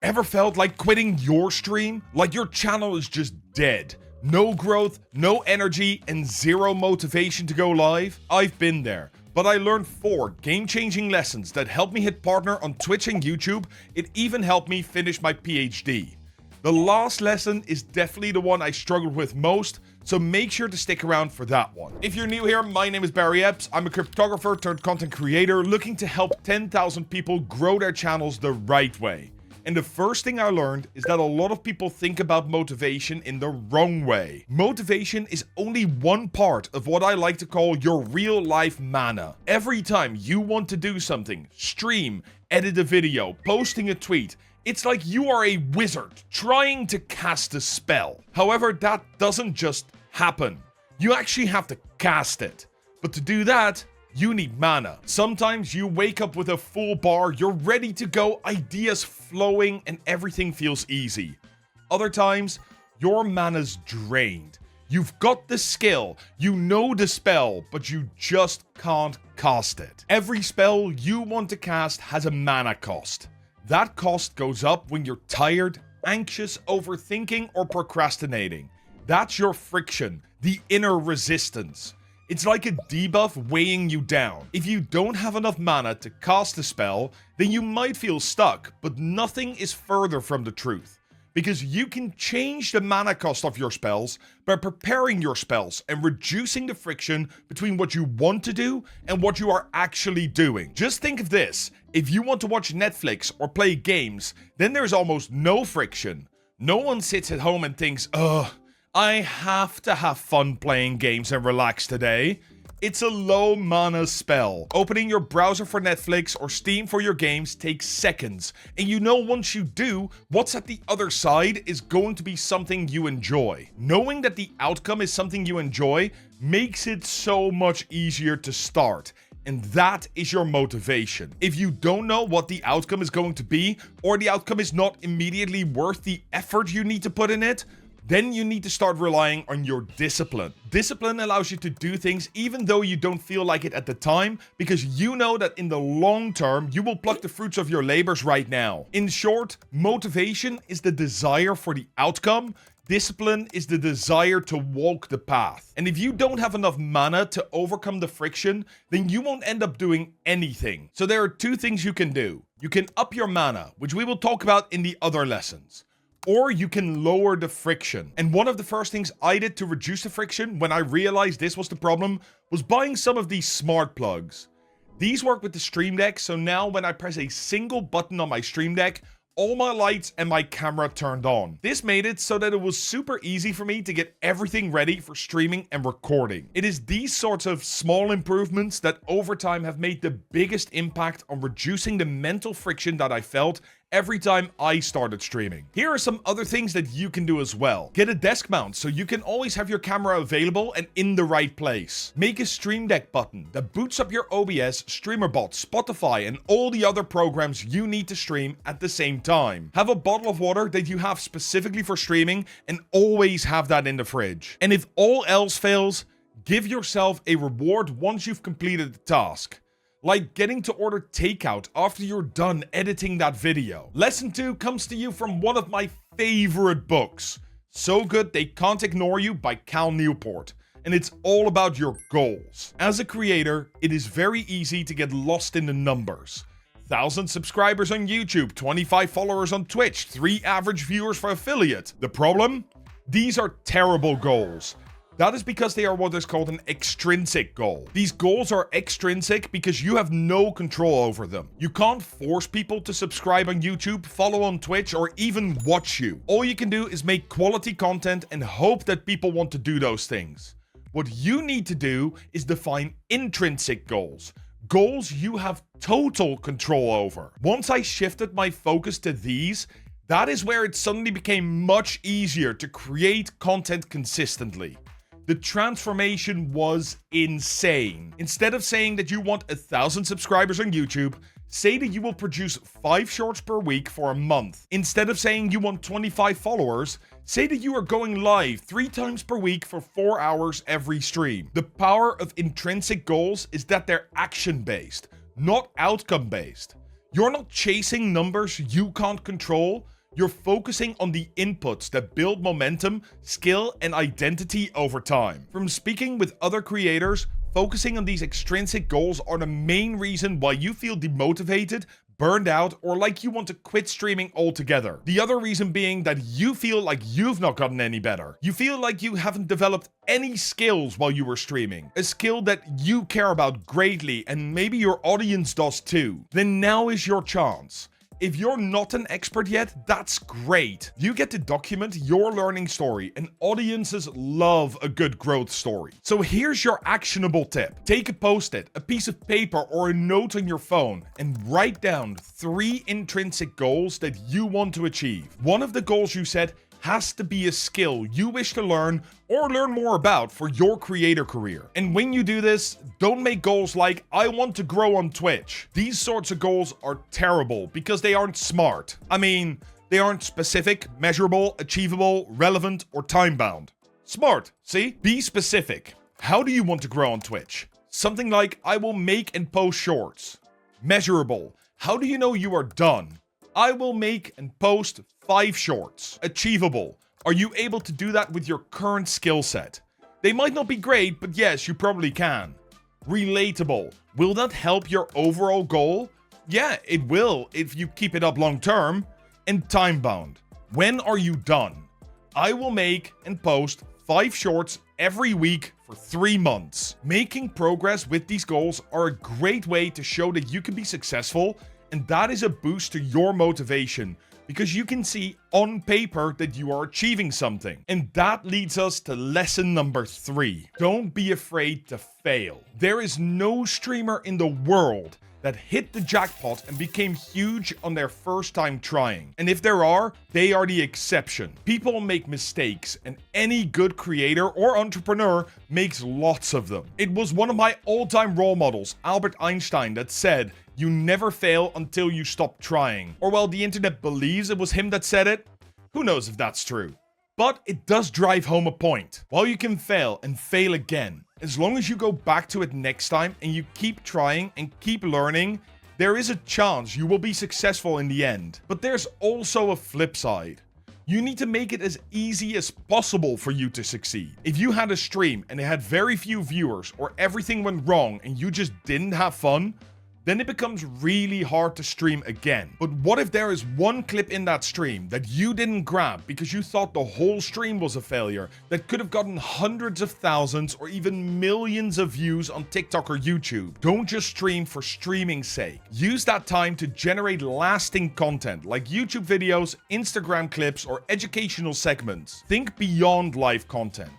Ever felt like quitting your stream? Like your channel is just dead? No growth, no energy, and zero motivation to go live? I've been there. But I learned 4 game-changing lessons that helped me hit partner on Twitch and YouTube. It even helped me finish my PhD. The last lesson is definitely the one I struggled with most, so make sure to stick around for that one. If you're new here, my name is Barry Epps. I'm a cryptographer turned content creator looking to help 10,000 people grow their channels the right way. And the first thing I learned is that a lot of people think about motivation in the wrong way. Motivation is only one part of what I like to call your real life mana. Every time you want to do something, stream, edit a video, posting a tweet, it's like you are a wizard trying to cast a spell. However, that doesn't just happen. You actually have to cast it. But to do that, you need mana. Sometimes you wake up with a full bar, you're ready to go, ideas flowing, and everything feels easy. Other times, your mana's drained. You've got the skill, you know the spell, but you just can't cast it. Every spell you want to cast has a mana cost. That cost goes up when you're tired, anxious, overthinking, or procrastinating. That's your friction, the inner resistance. It's like a debuff weighing you down. If you don't have enough mana to cast a spell, then you might feel stuck, but nothing is further from the truth. Because you can change the mana cost of your spells by preparing your spells and reducing the friction between what you want to do and what you are actually doing. Just think of this. If you want to watch Netflix or play games, then there's almost no friction. No one sits at home and thinks, ugh, I have to have fun playing games and relax today. It's a low mana spell. Opening your browser for Netflix or Steam for your games takes seconds, and you know once you do, what's at the other side is going to be something you enjoy. Knowing that the outcome is something you enjoy makes it so much easier to start. And that is your motivation. If you don't know what the outcome is going to be, or the outcome is not immediately worth the effort you need to put in it, then you need to start relying on your discipline. Discipline allows you to do things even though you don't feel like it at the time, because you know that in the long term, you will pluck the fruits of your labors right now. In short, motivation is the desire for the outcome. Discipline is the desire to walk the path. And if you don't have enough mana to overcome the friction, then you won't end up doing anything. So there are 2 things you can do. You can up your mana, which we will talk about in the other lessons. Or you can lower the friction. And one of the first things I did to reduce the friction when I realized this was the problem was buying some of these smart plugs. These work with the Stream Deck, so now when I press a single button on my Stream Deck, all my lights and my camera turned on. This made it so that it was super easy for me to get everything ready for streaming and recording. It is these sorts of small improvements that over time have made the biggest impact on reducing the mental friction that I felt every time I started streaming. Here are some other things that you can do as well. Get a desk mount so you can always have your camera available and in the right place. Make a Stream Deck button that boots up your OBS, StreamerBot, Spotify, and all the other programs you need to stream at the same time. Have a bottle of water that you have specifically for streaming and always have that in the fridge. And if all else fails, give yourself a reward once you've completed the task. Like getting to order takeout after you're done editing that video. Lesson 2 comes to you from one of my favorite books, So Good They Can't Ignore You by Cal Newport. And it's all about your goals. As a creator, it is very easy to get lost in the numbers. 1,000 subscribers on YouTube, 25 followers on Twitch, 3 average viewers for affiliate. The problem? These are terrible goals. That is because they are what is called an extrinsic goal. These goals are extrinsic because you have no control over them. You can't force people to subscribe on YouTube, follow on Twitch, or even watch you. All you can do is make quality content and hope that people want to do those things. What you need to do is define intrinsic goals. Goals you have total control over. Once I shifted my focus to these, that is where it suddenly became much easier to create content consistently. The transformation was insane. Instead of saying that you want 1,000 subscribers on YouTube, say that you will produce 5 shorts per week for a month. Instead of saying you want 25 followers, say that you are going live 3 times per week for 4 hours every stream. The power of intrinsic goals is that they're action-based, not outcome-based. You're not chasing numbers you can't control. You're focusing on the inputs that build momentum, skill, and identity over time. From speaking with other creators, focusing on these extrinsic goals are the main reason why you feel demotivated, burned out, or like you want to quit streaming altogether. The other reason being that you feel like you've not gotten any better. You feel like you haven't developed any skills while you were streaming. A skill that you care about greatly and maybe your audience does too. Then now is your chance. If you're not an expert yet, that's great. You get to document your learning story, and audiences love a good growth story. So here's your actionable tip. Take a post-it, a piece of paper, or a note on your phone, and write down 3 intrinsic goals that you want to achieve. One of the goals you set has to be a skill you wish to learn or learn more about for your creator career. And when you do this, don't make goals like, I want to grow on Twitch. These sorts of goals are terrible because they aren't smart. I mean, they aren't specific, measurable, achievable, relevant, or time-bound. Smart, see? Be specific. How do you want to grow on Twitch? Something like, I will make and post shorts. Measurable. How do you know you are done? I will make and post 5 shorts. Achievable. Are you able to do that with your current skill set? They might not be great, but yes, you probably can. Relatable. Will that help your overall goal? Yeah, it will if you keep it up long term. And time bound. When are you done? I will make and post 5 shorts every week for 3 months. Making progress with these goals are a great way to show that you can be successful, and that is a boost to your motivation because you can see on paper that you are achieving something. And that leads us to lesson number 3. Don't be afraid to fail. There is no streamer in the world that hit the jackpot and became huge on their first time trying. And if there are, they are the exception. People make mistakes, and any good creator or entrepreneur makes lots of them. It was one of my all-time role models, Albert Einstein, that said, "You never fail until you stop trying." Or while the internet believes it was him that said it, who knows if that's true. But it does drive home a point. While you can fail and fail again, as long as you go back to it next time and you keep trying and keep learning, there is a chance you will be successful in the end. But there's also a flip side. You need to make it as easy as possible for you to succeed. If you had a stream and it had very few viewers or everything went wrong and you just didn't have fun, then it becomes really hard to stream again. But what if there is one clip in that stream that you didn't grab because you thought the whole stream was a failure that could have gotten hundreds of thousands or even millions of views on TikTok or YouTube? Don't just stream for streaming's sake. Use that time to generate lasting content like YouTube videos, Instagram clips, or educational segments. Think beyond live content.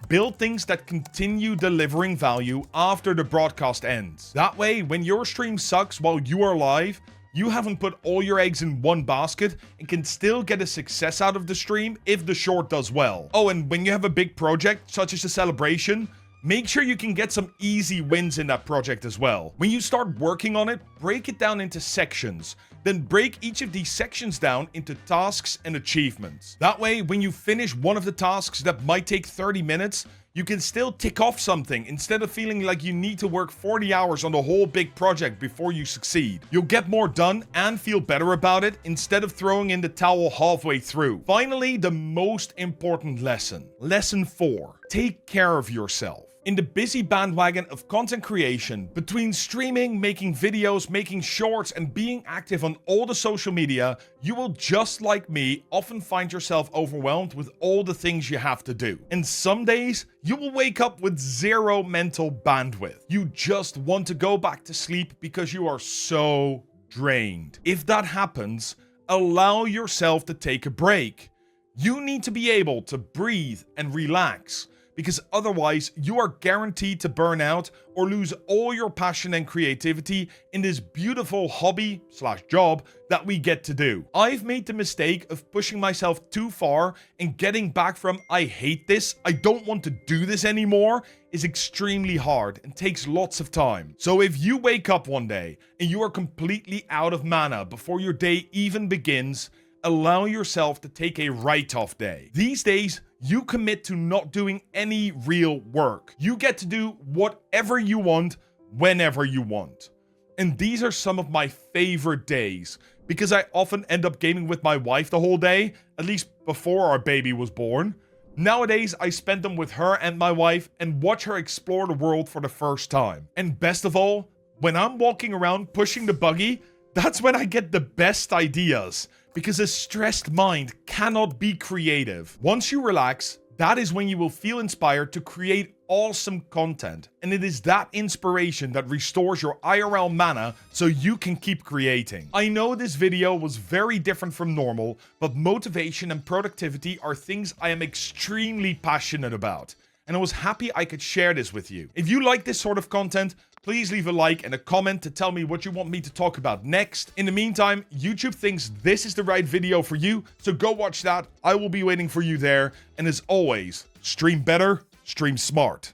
Build things that continue delivering value after the broadcast ends. That way, when your stream sucks while you are live, you haven't put all your eggs in one basket and can still get a success out of the stream if the short does well. Oh, and when you have a big project, such as a celebration, make sure you can get some easy wins in that project as well. When you start working on it, break it down into sections. Then break each of these sections down into tasks and achievements. That way, when you finish one of the tasks that might take 30 minutes, you can still tick off something instead of feeling like you need to work 40 hours on the whole big project before you succeed. You'll get more done and feel better about it instead of throwing in the towel halfway through. Finally, the most important lesson. Lesson 4. Take care of yourself. In the busy bandwagon of content creation, between streaming, making videos, making shorts, and being active on all the social media, you will, just like me, often find yourself overwhelmed with all the things you have to do. And some days, you will wake up with 0 mental bandwidth. You just want to go back to sleep because you are so drained. If that happens, allow yourself to take a break. You need to be able to breathe and relax, because otherwise you are guaranteed to burn out or lose all your passion and creativity in this beautiful hobby/job that we get to do. I've made the mistake of pushing myself too far, and getting back from I hate this, I don't want to do this anymore is extremely hard and takes lots of time. So if you wake up one day and you are completely out of mana before your day even begins, allow yourself to take a write-off day. These days, you commit to not doing any real work. You get to do whatever you want, whenever you want. And these are some of my favorite days, because I often end up gaming with my wife the whole day, at least before our baby was born. Nowadays, I spend them with her and my wife and watch her explore the world for the first time. And best of all, when I'm walking around pushing the buggy, that's when I get the best ideas, because a stressed mind cannot be creative. Once you relax, that is when you will feel inspired to create awesome content. And it is that inspiration that restores your IRL mana so you can keep creating. I know this video was very different from normal, but motivation and productivity are things I am extremely passionate about. And I was happy I could share this with you. If you like this sort of content, please leave a like and a comment to tell me what you want me to talk about next. In the meantime, YouTube thinks this is the right video for you, so go watch that. I will be waiting for you there. And as always, stream better, stream smart.